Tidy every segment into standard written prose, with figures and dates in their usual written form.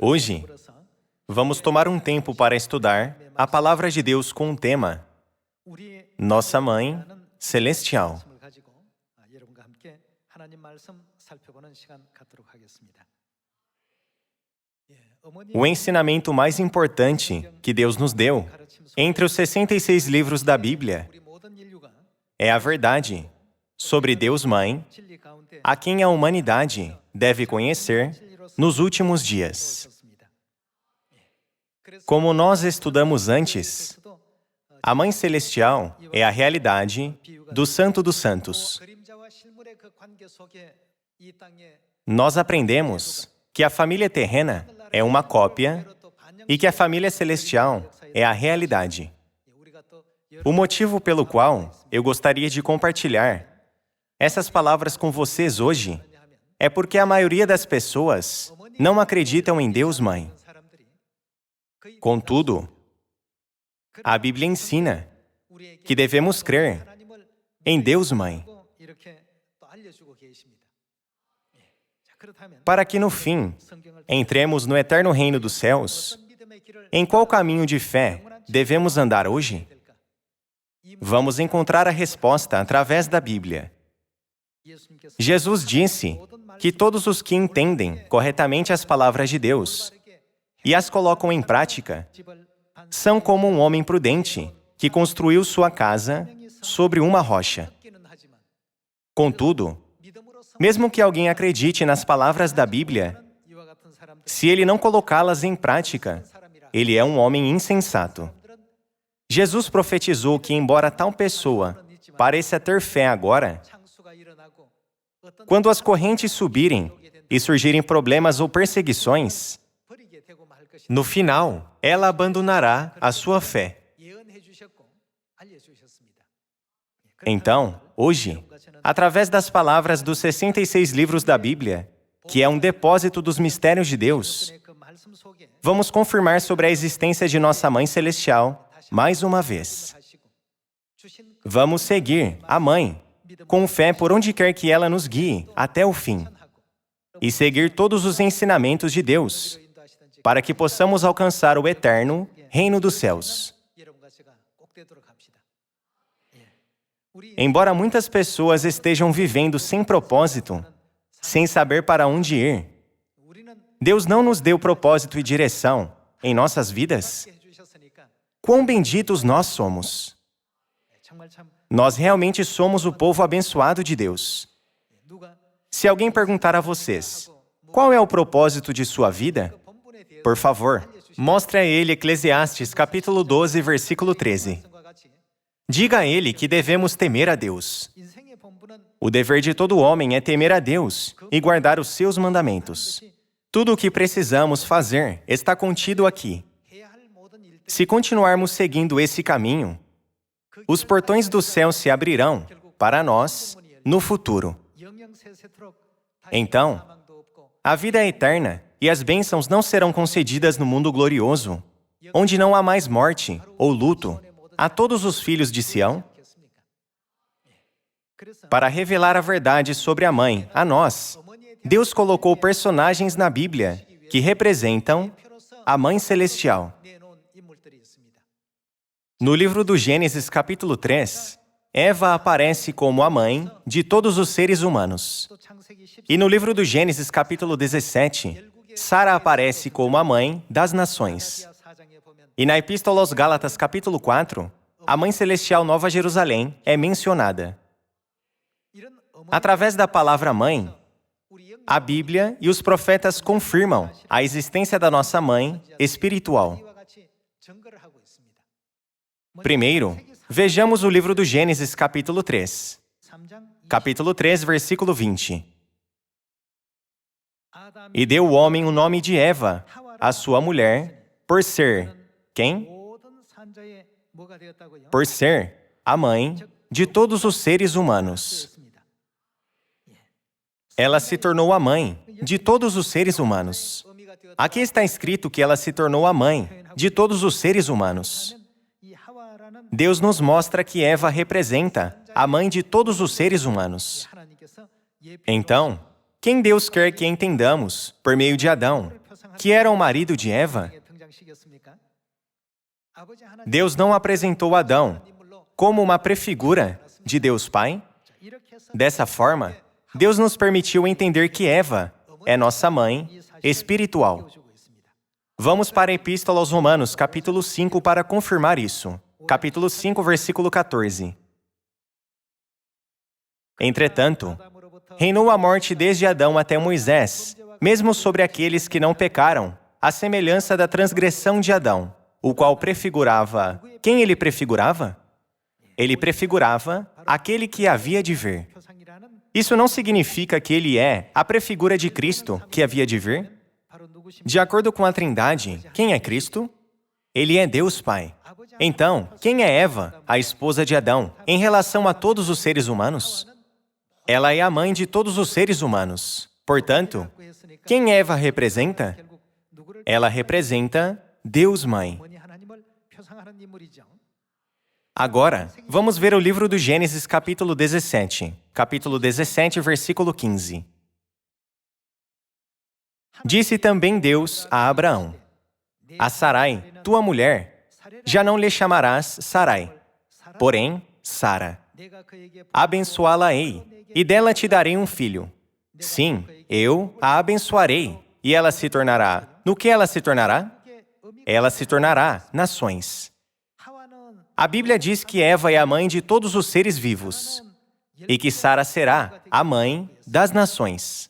Hoje, vamos tomar um tempo para estudar a Palavra de Deus com o tema Nossa Mãe Celestial. O ensinamento mais importante que Deus nos deu, entre os 66 livros da Bíblia, é a verdade sobre Deus Mãe, a quem a humanidade deve conhecer nos últimos dias. Como nós estudamos antes, a Mãe Celestial é a realidade do Santo dos Santos. Nós aprendemos que a família terrena é uma cópia e que a família celestial é a realidade. O motivo pelo qual eu gostaria de compartilhar essas palavras com vocês hoje é porque a maioria das pessoas não acreditam em Deus Mãe. Contudo, a Bíblia ensina que devemos crer em Deus Mãe, para que no fim entremos no eterno reino dos céus. Em qual caminho de fé devemos andar hoje? Vamos encontrar a resposta através da Bíblia. Jesus disse que todos os que entendem corretamente as palavras de Deus e as colocam em prática são como um homem prudente que construiu sua casa sobre uma rocha. Contudo, mesmo que alguém acredite nas palavras da Bíblia, se ele não colocá-las em prática, ele é um homem insensato. Jesus profetizou que, embora tal pessoa pareça ter fé agora, quando as correntes subirem e surgirem problemas ou perseguições, no final, ela abandonará a sua fé. Então, hoje, através das palavras dos 66 livros da Bíblia, que é um depósito dos mistérios de Deus, vamos confirmar sobre a existência de nossa Mãe Celestial mais uma vez. Vamos seguir a Mãe com fé por onde quer que ela nos guie até o fim e seguir todos os ensinamentos de Deus para que possamos alcançar o eterno reino dos céus. Embora muitas pessoas estejam vivendo sem propósito, sem saber para onde ir, Deus não nos deu propósito e direção em nossas vidas. Quão benditos nós somos! Nós realmente somos o povo abençoado de Deus. Se alguém perguntar a vocês, qual é o propósito de sua vida? Por favor, mostre a ele Eclesiastes capítulo 12, versículo 13. Diga a ele que devemos temer a Deus. O dever de todo homem é temer a Deus e guardar os seus mandamentos. Tudo o que precisamos fazer está contido aqui. Se continuarmos seguindo esse caminho, os portões do céu se abrirão para nós no futuro. Então, a vida é eterna e as bênçãos não serão concedidas no mundo glorioso, onde não há mais morte ou luto a todos os filhos de Sião? Para revelar a verdade sobre a Mãe a nós, Deus colocou personagens na Bíblia que representam a Mãe Celestial. No livro do Gênesis, capítulo 3, Eva aparece como a mãe de todos os seres humanos. E no livro do Gênesis, capítulo 17, Sara aparece como a mãe das nações. E na Epístola aos Gálatas, capítulo 4, a Mãe Celestial Nova Jerusalém é mencionada. Através da palavra mãe, a Bíblia e os profetas confirmam a existência da nossa mãe espiritual. Primeiro, vejamos o livro do Gênesis, capítulo 3. Capítulo 3, versículo 20. E deu o homem o nome de Eva, a sua mulher, por ser quem? Por ser a mãe de todos os seres humanos. Ela se tornou a mãe de todos os seres humanos. Aqui está escrito que ela se tornou a mãe de todos os seres humanos. Deus nos mostra que Eva representa a mãe de todos os seres humanos. Então, quem Deus quer que entendamos por meio de Adão que era o marido de Eva, Deus não apresentou Adão como uma prefigura de Deus Pai? Dessa forma, Deus nos permitiu entender que Eva é nossa mãe espiritual. Vamos para a Epístola aos Romanos, capítulo 5, para confirmar isso. Capítulo 5, versículo 14. Entretanto, reinou a morte desde Adão até Moisés, mesmo sobre aqueles que não pecaram, à semelhança da transgressão de Adão, o qual prefigurava... Quem ele prefigurava? Ele prefigurava aquele que havia de vir. Isso não significa que ele é a prefigura de Cristo que havia de vir? De acordo com a Trindade, quem é Cristo? Ele é Deus Pai. Então, quem é Eva, a esposa de Adão, em relação a todos os seres humanos? Ela é a mãe de todos os seres humanos. Portanto, quem Eva representa? Ela representa Deus Mãe. Agora, vamos ver o livro do Gênesis, capítulo 17. Capítulo 17, versículo 15. Disse também Deus a Abraão: a Sarai, tua mulher, já não lhe chamarás Sarai, porém Sara. Abençoá-la-ei, e dela te darei um filho. Sim, eu a abençoarei, e ela se tornará... No que ela se tornará? Ela se tornará nações. A Bíblia diz que Eva é a mãe de todos os seres vivos, e que Sara será a mãe das nações.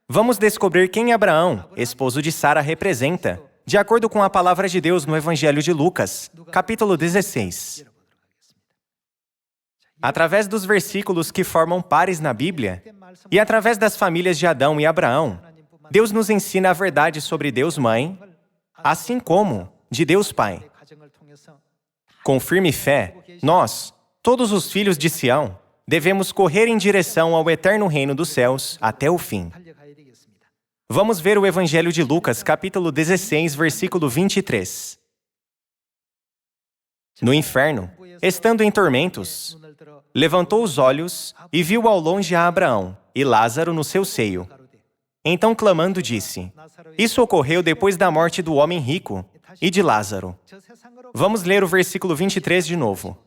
Vamos descobrir quem Abraão, esposo de Sara, representa, de acordo com a palavra de Deus no Evangelho de Lucas, capítulo 16. Através dos versículos que formam pares na Bíblia, e através das famílias de Adão e Abraão, Deus nos ensina a verdade sobre Deus Mãe, assim como de Deus Pai. Com firme fé, nós, todos os filhos de Sião, devemos correr em direção ao eterno reino dos céus até o fim. Vamos ver o Evangelho de Lucas, capítulo 16, versículo 23. No inferno, estando em tormentos, levantou os olhos e viu ao longe a Abraão e Lázaro no seu seio. Então, clamando, disse: isso ocorreu depois da morte do homem rico e de Lázaro. Vamos ler o versículo 23 de novo.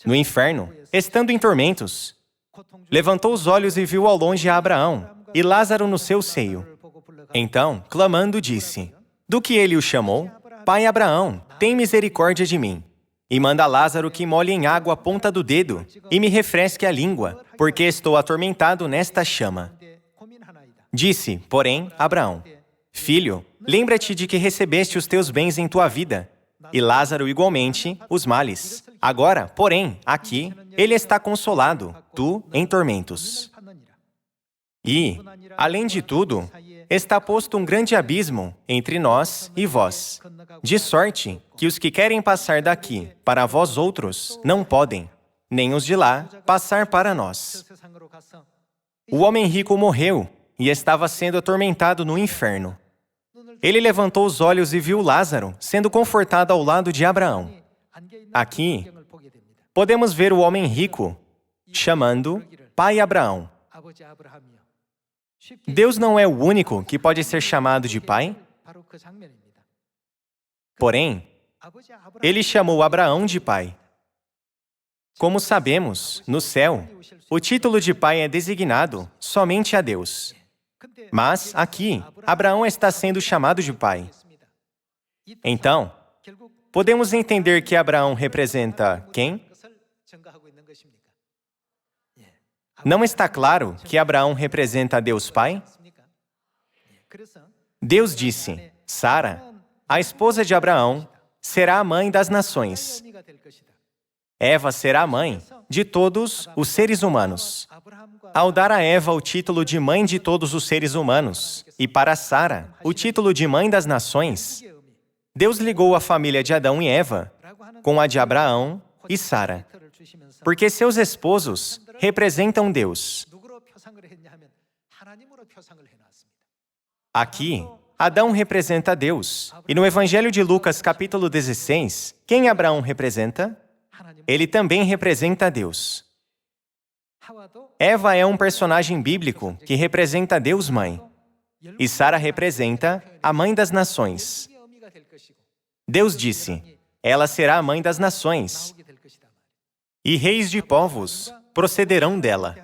No inferno, estando em tormentos, levantou os olhos e viu ao longe a Abraão e Lázaro no seu seio. Então, clamando, disse: do que ele o chamou? Pai Abraão, tem misericórdia de mim, e manda Lázaro que molhe em água a ponta do dedo e me refresque a língua, porque estou atormentado nesta chama. Disse, porém, Abraão: filho, lembra-te de que recebeste os teus bens em tua vida, e Lázaro igualmente os males. Agora, porém, aqui, ele está consolado, tu em tormentos. E, além de tudo, está posto um grande abismo entre nós e vós, de sorte que os que querem passar daqui para vós outros não podem, nem os de lá passar para nós. O homem rico morreu e estava sendo atormentado no inferno. Ele levantou os olhos e viu Lázaro sendo confortado ao lado de Abraão. Aqui, podemos ver o homem rico chamando Pai Abraão. Deus não é o único que pode ser chamado de Pai? Porém, ele chamou Abraão de Pai. Como sabemos, no céu, o título de Pai é designado somente a Deus. Mas, aqui, Abraão está sendo chamado de Pai. Então, podemos entender que Abraão representa quem? Não está claro que Abraão representa Deus Pai? Deus disse: Sara, a esposa de Abraão, será a mãe das nações. Eva será a mãe de todos os seres humanos. Ao dar a Eva o título de mãe de todos os seres humanos, e para Sara o título de mãe das nações, Deus ligou a família de Adão e Eva com a de Abraão e Sara, porque seus esposos representam Deus. Aqui, Adão representa Deus, e no Evangelho de Lucas, capítulo 16, quem Abraão representa? Ele também representa Deus. Eva é um personagem bíblico que representa Deus Mãe. e Sara representa a mãe das nações. Deus disse, ela será a mãe das nações, e reis de povos procederão dela.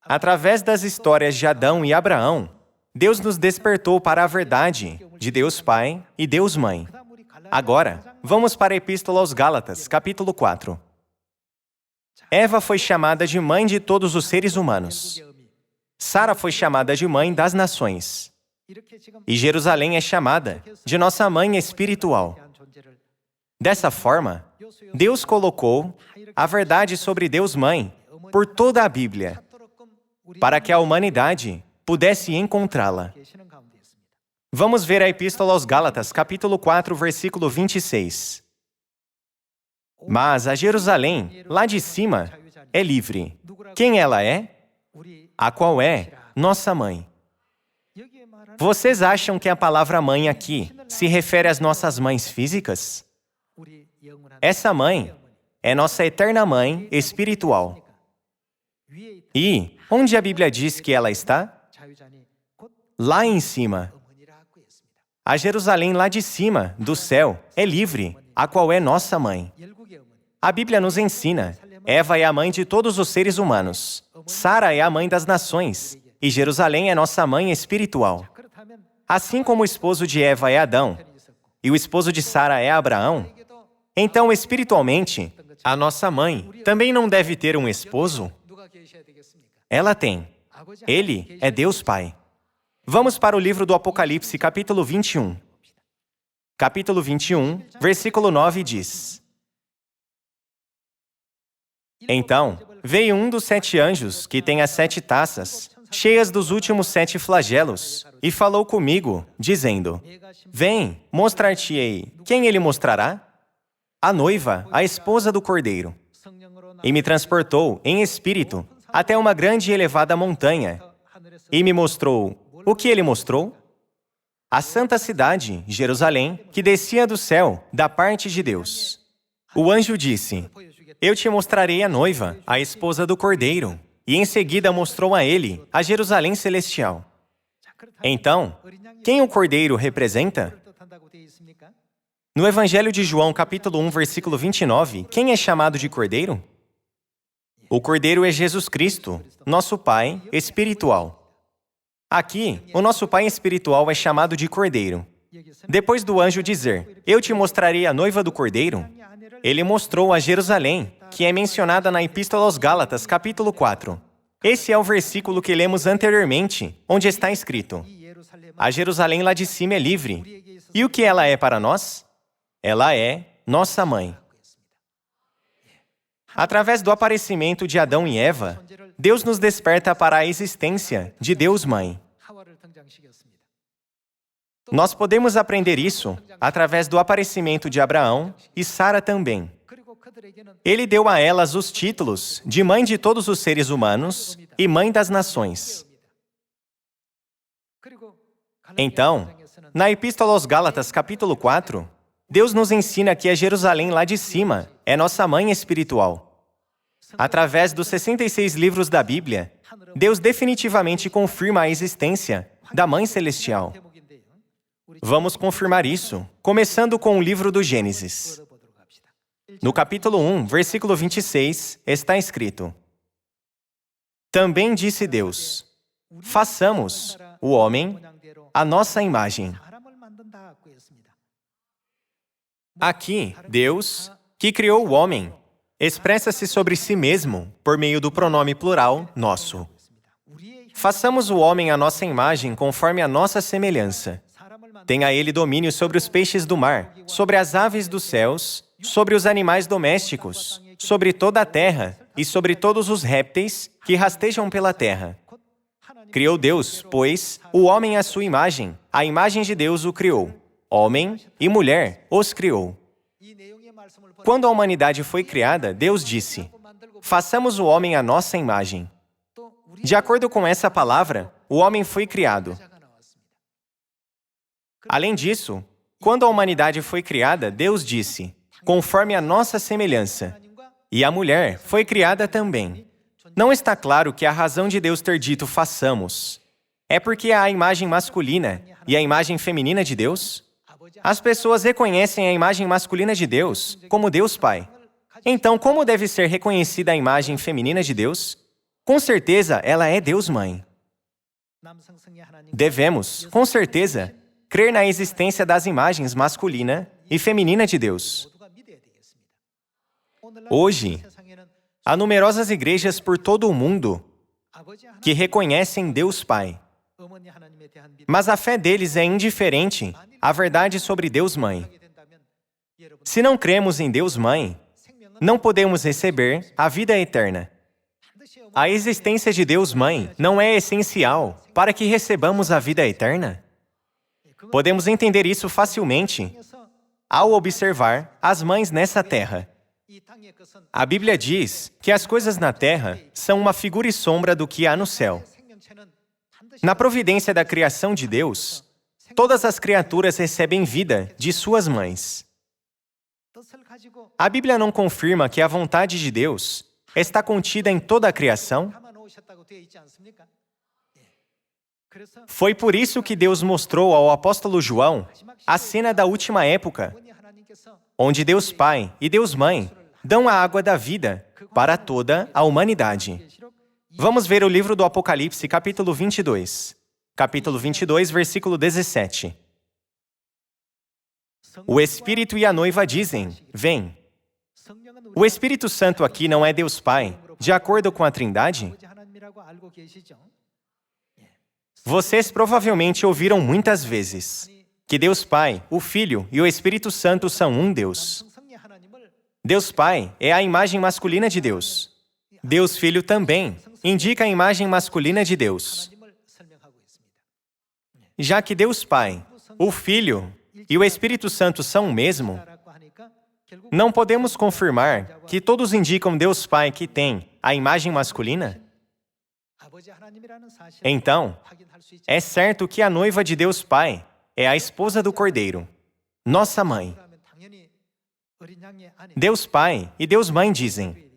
Através das histórias de Adão e Abraão, Deus nos despertou para a verdade de Deus Pai e Deus Mãe. Agora, vamos para a Epístola aos Gálatas, capítulo 4. Eva foi chamada de mãe de todos os seres humanos. Sara foi chamada de mãe das nações. E Jerusalém é chamada de nossa mãe espiritual. Dessa forma, Deus colocou a verdade sobre Deus Mãe por toda a Bíblia, para que a humanidade pudesse encontrá-la. Vamos ver a Epístola aos Gálatas, capítulo 4, versículo 26. Mas a Jerusalém, lá de cima, é livre. Quem ela é? A qual é nossa mãe. Vocês acham que a palavra mãe aqui se refere às nossas mães físicas? Essa mãe é nossa eterna mãe espiritual. E onde a Bíblia diz que ela está? Lá em cima. A Jerusalém lá de cima, do céu, é livre, a qual é nossa mãe. A Bíblia nos ensina, Eva é a mãe de todos os seres humanos, Sara é a mãe das nações, e Jerusalém é nossa mãe espiritual. Assim como o esposo de Eva é Adão, e o esposo de Sara é Abraão, então, espiritualmente, a nossa mãe também não deve ter um esposo? Ela tem. Ele é Deus Pai. Vamos para o livro do Apocalipse, capítulo 21. Capítulo 21, versículo 9 diz: Então, veio um dos 7 anjos, que tem as 7 taças, cheias dos últimos 7 flagelos, e falou comigo, dizendo, Vem, mostrar-te-ei. Quem ele mostrará? A noiva, a esposa do Cordeiro. E me transportou, em espírito, até uma grande e elevada montanha, e me mostrou. O que ele mostrou? A santa cidade, Jerusalém, que descia do céu, da parte de Deus. O anjo disse, Eu te mostrarei a noiva, a esposa do Cordeiro. E em seguida mostrou a ele a Jerusalém celestial. Então, quem o Cordeiro representa? No Evangelho de João, capítulo 1, versículo 29, quem é chamado de Cordeiro? O Cordeiro é Jesus Cristo, nosso Pai espiritual. Aqui, o nosso Pai espiritual é chamado de Cordeiro. Depois do anjo dizer, Eu te mostrarei a noiva do Cordeiro, ele mostrou a Jerusalém, que é mencionada na Epístola aos Gálatas, capítulo 4. Esse é o versículo que lemos anteriormente, onde está escrito, A Jerusalém lá de cima é livre. E o que ela é para nós? Ela é nossa mãe. Através do aparecimento de Adão e Eva, Deus nos desperta para a existência de Deus Mãe. Nós podemos aprender isso através do aparecimento de Abraão e Sara também. Ele deu a elas os títulos de mãe de todos os seres humanos e mãe das nações. Então, na Epístola aos Gálatas, capítulo 4, Deus nos ensina que a Jerusalém lá de cima é nossa mãe espiritual. Através dos 66 livros da Bíblia, Deus definitivamente confirma a existência da Mãe Celestial. Vamos confirmar isso, começando com o livro do Gênesis. No capítulo 1, versículo 26, está escrito, Também disse Deus, façamos o homem à nossa imagem. Aqui, Deus, que criou o homem, expressa-se sobre si mesmo por meio do pronome plural, nosso. Façamos o homem à nossa imagem conforme a nossa semelhança. Tenha ele domínio sobre os peixes do mar, sobre as aves dos céus, sobre os animais domésticos, sobre toda a terra e sobre todos os répteis que rastejam pela terra. Criou Deus, pois, o homem à sua imagem, a imagem de Deus o criou. Homem e mulher os criou. Quando a humanidade foi criada, Deus disse, façamos o homem à nossa imagem. De acordo com essa palavra, o homem foi criado. Além disso, quando a humanidade foi criada, Deus disse, conforme a nossa semelhança. E a mulher foi criada também. Não está claro que a razão de Deus ter dito façamos. É porque há a imagem masculina e a imagem feminina de Deus? As pessoas reconhecem a imagem masculina de Deus como Deus Pai. Então, como deve ser reconhecida a imagem feminina de Deus? Com certeza, ela é Deus Mãe. Devemos, com certeza, crer na existência das imagens masculina e feminina de Deus. Hoje, há numerosas igrejas por todo o mundo que reconhecem Deus Pai. Mas a fé deles é indiferente à verdade sobre Deus Mãe. Se não cremos em Deus Mãe, não podemos receber a vida eterna. A existência de Deus Mãe não é essencial para que recebamos a vida eterna? Podemos entender isso facilmente ao observar as mães nessa terra. A Bíblia diz que as coisas na terra são uma figura e sombra do que há no céu. Na providência da criação de Deus, todas as criaturas recebem vida de suas mães. A Bíblia não confirma que a vontade de Deus está contida em toda a criação? Foi por isso que Deus mostrou ao apóstolo João a cena da última época, onde Deus Pai e Deus Mãe dão a água da vida para toda a humanidade. Vamos ver o livro do Apocalipse, capítulo 22. Capítulo 22, versículo 17. O Espírito e a noiva dizem, vem. O Espírito Santo aqui não é Deus Pai, de acordo com a Trindade? Vocês provavelmente ouviram muitas vezes que Deus Pai, o Filho e o Espírito Santo são um Deus. Deus Pai é a imagem masculina de Deus. Deus Filho também indica a imagem masculina de Deus. Já que Deus Pai, o Filho e o Espírito Santo são o mesmo, não podemos confirmar que todos indicam Deus Pai que tem a imagem masculina? Então, é certo que a noiva de Deus Pai é a esposa do Cordeiro, nossa mãe. Deus Pai e Deus Mãe dizem,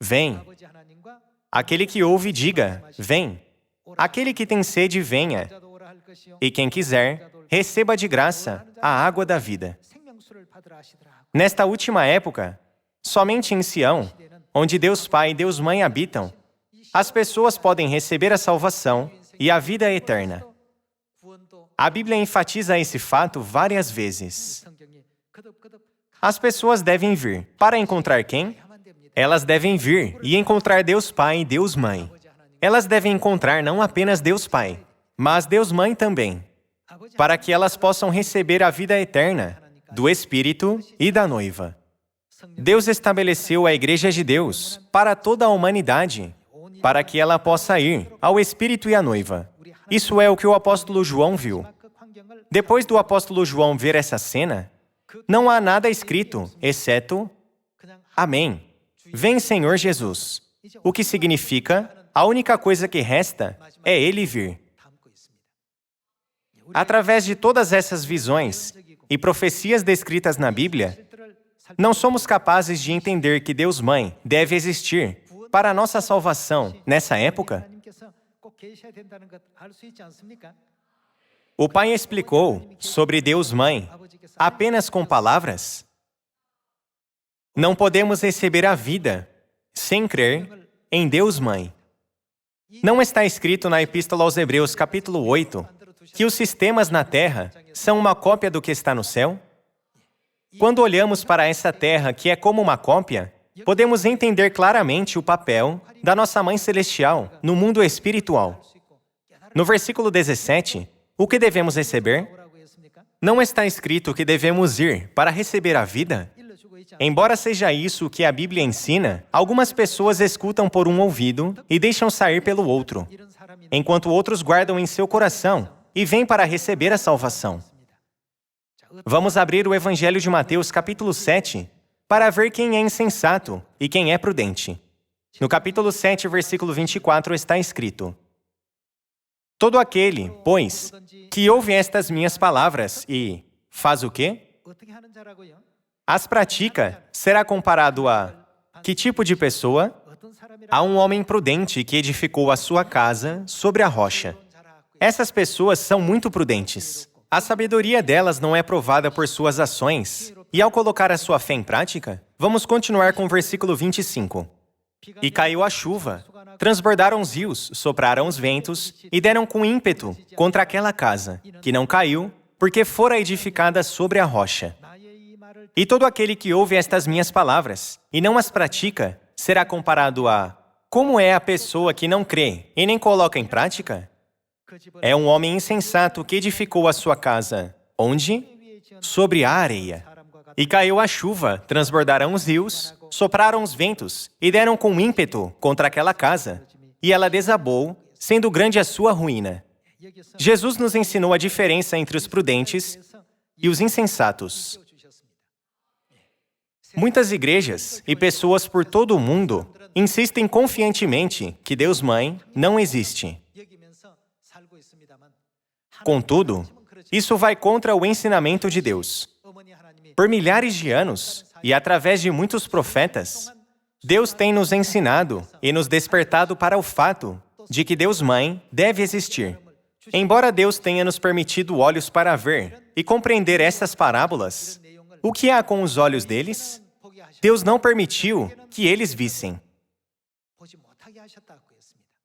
vem. Aquele que ouve, diga, vem. Aquele que tem sede, venha. E quem quiser, receba de graça a água da vida. Nesta última época, somente em Sião, onde Deus Pai e Deus Mãe habitam, as pessoas podem receber a salvação e a vida eterna. A Bíblia enfatiza esse fato várias vezes. As pessoas devem vir. Para encontrar quem? Elas devem vir e encontrar Deus Pai e Deus Mãe. Elas devem encontrar não apenas Deus Pai, mas Deus Mãe também, para que elas possam receber a vida eterna do Espírito e da noiva. Deus estabeleceu a Igreja de Deus para toda a humanidade, para que ela possa ir ao Espírito e à noiva. Isso é o que o apóstolo João viu. Depois do apóstolo João ver essa cena, não há nada escrito, exceto Amém. Vem, Senhor Jesus. O que significa, a única coisa que resta é Ele vir. Através de todas essas visões e profecias descritas na Bíblia, não somos capazes de entender que Deus Mãe deve existir para a nossa salvação nessa época? O Pai explicou sobre Deus Mãe apenas com palavras? Não podemos receber a vida sem crer em Deus Mãe. Não está escrito na Epístola aos Hebreus, capítulo 8, que os sistemas na Terra são uma cópia do que está no céu? Quando olhamos para essa Terra, que é como uma cópia, podemos entender claramente o papel da nossa Mãe Celestial no mundo espiritual. No versículo 17, o que devemos receber? Não está escrito que devemos ir para receber a vida? Embora seja isso o que a Bíblia ensina, algumas pessoas escutam por um ouvido e deixam sair pelo outro, enquanto outros guardam em seu coração e vêm para receber a salvação. Vamos abrir o Evangelho de Mateus, capítulo 7, para ver quem é insensato e quem é prudente. No capítulo 7, versículo 24, está escrito: todo aquele, pois, que ouve estas minhas palavras e faz o quê? As pratica, será comparado a que tipo de pessoa? A um homem prudente que edificou a sua casa sobre a rocha. Essas pessoas são muito prudentes. A sabedoria delas não é provada por suas ações. E ao colocar a sua fé em prática, vamos continuar com o versículo 25. E caiu a chuva, transbordaram os rios, sopraram os ventos e deram com ímpeto contra aquela casa, que não caiu, porque fora edificada sobre a rocha. E todo aquele que ouve estas minhas palavras e não as pratica, será comparado a... Como é a pessoa que não crê e nem coloca em prática? É um homem insensato que edificou a sua casa. Onde? Sobre a areia. E caiu a chuva, transbordaram os rios, sopraram os ventos e deram com ímpeto contra aquela casa. E ela desabou, sendo grande a sua ruína. Jesus nos ensinou a diferença entre os prudentes e os insensatos. Muitas igrejas e pessoas por todo o mundo insistem confiantemente que Deus Mãe não existe. Contudo, isso vai contra o ensinamento de Deus. Por milhares de anos, e através de muitos profetas, Deus tem nos ensinado e nos despertado para o fato de que Deus Mãe deve existir. Embora Deus tenha nos permitido olhos para ver e compreender estas parábolas, o que há com os olhos deles? Deus não permitiu que eles vissem.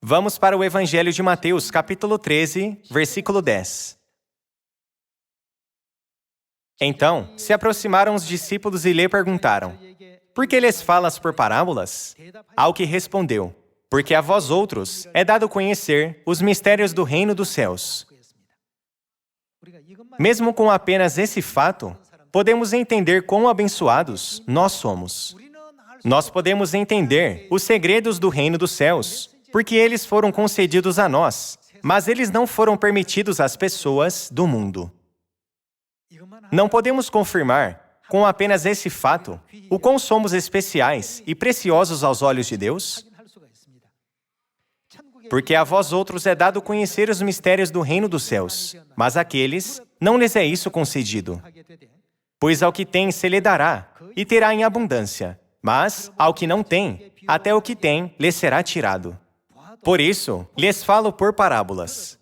Vamos para o Evangelho de Mateus, capítulo 13, versículo 10. Então, se aproximaram os discípulos e lhe perguntaram: por que lhes falas por parábolas? Ao que respondeu: porque a vós outros é dado conhecer os mistérios do reino dos céus. Mesmo com apenas esse fato, podemos entender quão abençoados nós somos. Nós podemos entender os segredos do reino dos céus, porque eles foram concedidos a nós, mas eles não foram permitidos às pessoas do mundo. Não podemos confirmar, com apenas esse fato, o quão somos especiais e preciosos aos olhos de Deus? Porque a vós outros é dado conhecer os mistérios do reino dos céus, mas àqueles não lhes é isso concedido. Pois ao que tem se lhe dará, e terá em abundância, mas ao que não tem, até o que tem lhe será tirado. Por isso, lhes falo por parábolas.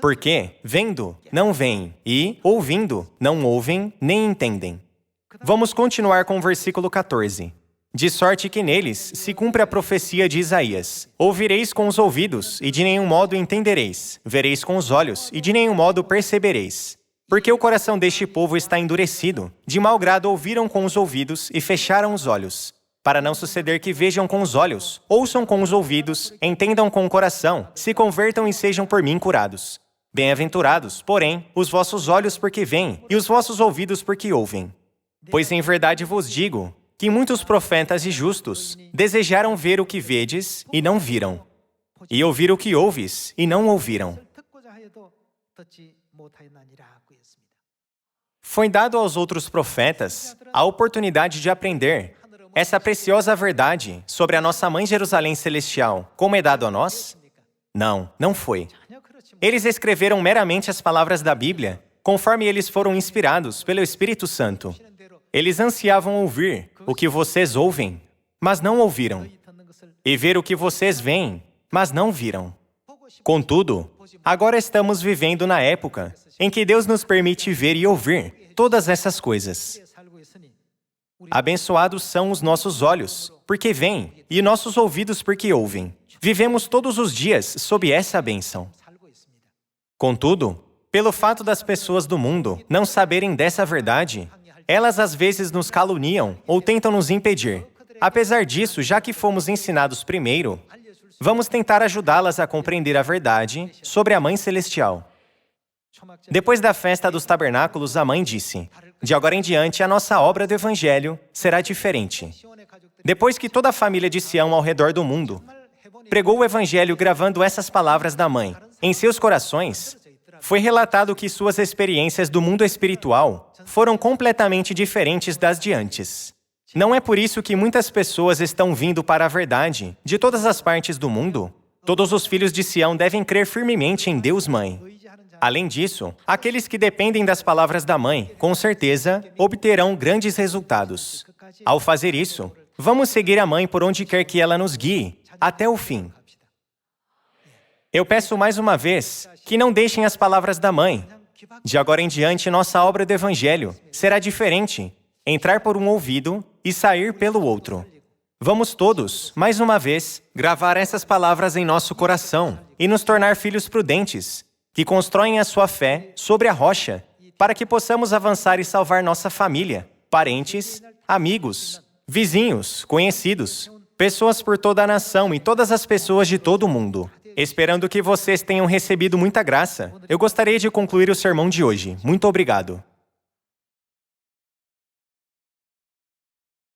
Porque, vendo, não veem, e, ouvindo, não ouvem, nem entendem. Vamos continuar com o versículo 14. De sorte que neles se cumpre a profecia de Isaías. Ouvireis com os ouvidos, e de nenhum modo entendereis. Vereis com os olhos, e de nenhum modo percebereis. Porque o coração deste povo está endurecido. De mau grado ouviram com os ouvidos, e fecharam os olhos. Para não suceder que vejam com os olhos, ouçam com os ouvidos, entendam com o coração, se convertam e sejam por mim curados. Bem-aventurados, porém, os vossos olhos porque veem, e os vossos ouvidos porque ouvem. Pois em verdade vos digo, que muitos profetas e justos desejaram ver o que vedes e não viram, e ouvir o que ouves e não ouviram. Foi dado aos outros profetas a oportunidade de aprender essa preciosa verdade sobre a nossa Mãe Jerusalém Celestial, como é dado a nós? Não, não foi. Eles escreveram meramente as palavras da Bíblia, conforme eles foram inspirados pelo Espírito Santo. Eles ansiavam ouvir o que vocês ouvem, mas não ouviram, e ver o que vocês veem, mas não viram. Contudo, agora estamos vivendo na época em que Deus nos permite ver e ouvir todas essas coisas. Abençoados são os nossos olhos, porque veem, e nossos ouvidos, porque ouvem. Vivemos todos os dias sob essa bênção. Contudo, pelo fato das pessoas do mundo não saberem dessa verdade, elas às vezes nos caluniam ou tentam nos impedir. Apesar disso, já que fomos ensinados primeiro, vamos tentar ajudá-las a compreender a verdade sobre a Mãe Celestial. Depois da festa dos tabernáculos, a mãe disse: de agora em diante, a nossa obra do Evangelho será diferente. Depois que toda a família de Sião ao redor do mundo pregou o Evangelho gravando essas palavras da mãe em seus corações, foi relatado que suas experiências do mundo espiritual foram completamente diferentes das de antes. Não é por isso que muitas pessoas estão vindo para a verdade de todas as partes do mundo. Todos os filhos de Sião devem crer firmemente em Deus Mãe. Além disso, aqueles que dependem das palavras da mãe, com certeza, obterão grandes resultados. Ao fazer isso, vamos seguir a mãe por onde quer que ela nos guie, até o fim. Eu peço mais uma vez que não deixem as palavras da mãe. De agora em diante, nossa obra do Evangelho será diferente. Entrar por um ouvido e sair pelo outro. Vamos todos, mais uma vez, gravar essas palavras em nosso coração e nos tornar filhos prudentes, que constroem a sua fé sobre a rocha, para que possamos avançar e salvar nossa família, parentes, amigos, vizinhos, conhecidos, pessoas por toda a nação e todas as pessoas de todo o mundo. Esperando que vocês tenham recebido muita graça, eu gostaria de concluir o sermão de hoje. Muito obrigado.